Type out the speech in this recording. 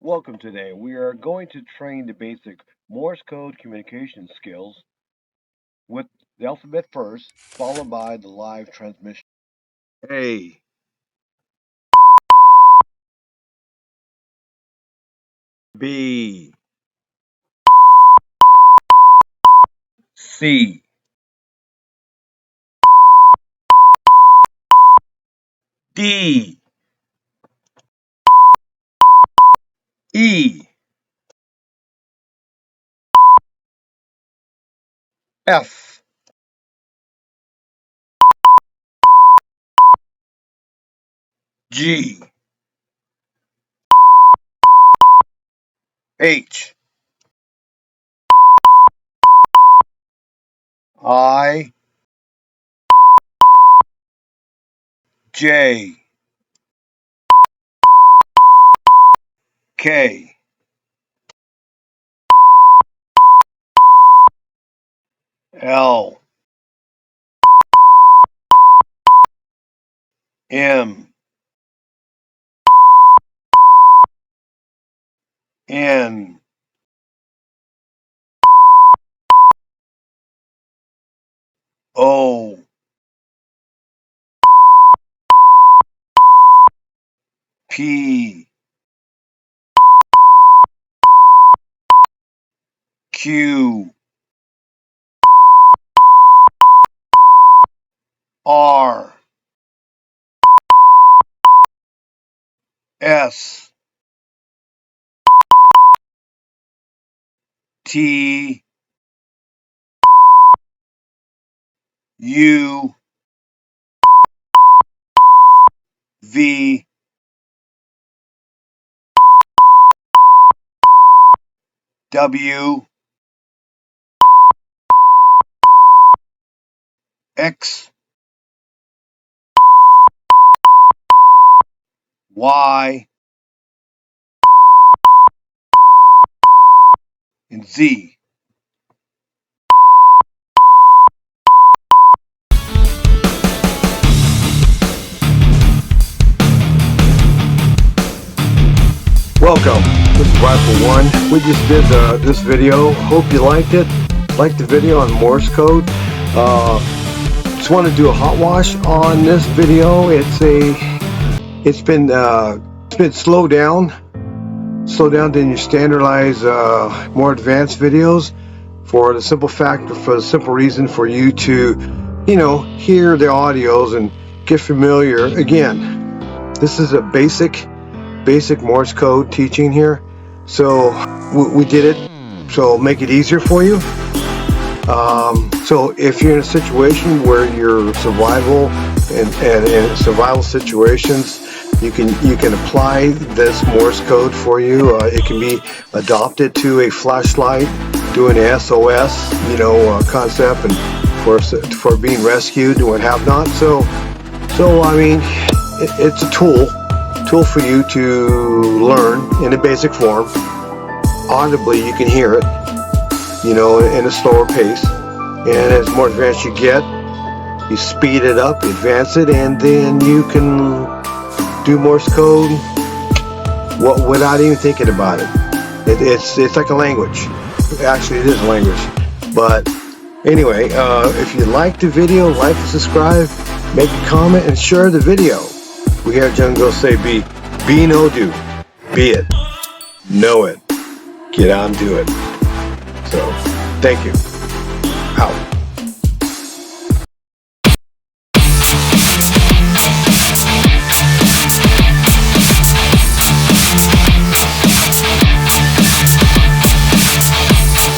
Welcome today. We are going to train the basic Morse code communication skills with the alphabet first, followed by the live transmission. A, B, C, D, E, F, G, H, I, J, K, L, M, N, O, P, Q, R, S, T, U, V, W, X, Y, and Z. Welcome. This is Rifle One. We just did this video. Hope you liked it. Liked the video on Morse code. Just want to do a hot wash on this video. It's been slowed down than your standardized, more advanced videos for the simple reason for you to, hear the audios and get familiar. Again, this is a basic Morse code teaching here, so we did it so make it easier for you. So if you're in a situation where your survival and survival situations, you can apply this Morse code for you. It can be adopted to a flashlight, doing an SOS concept, and for being rescued and what have not. So I mean, it's a tool for you to learn in a basic form. Audibly, you can hear it, in a slower pace. And as more advanced you get, you speed it up, advance it, and then you can do Morse code without even thinking about it. It's like a language. Actually, it is a language. But anyway, if you like the video, like and subscribe, make a comment, and share the video. We have young girls say be no do. Be it. Know it. Get out and do it. So, thank you. Out.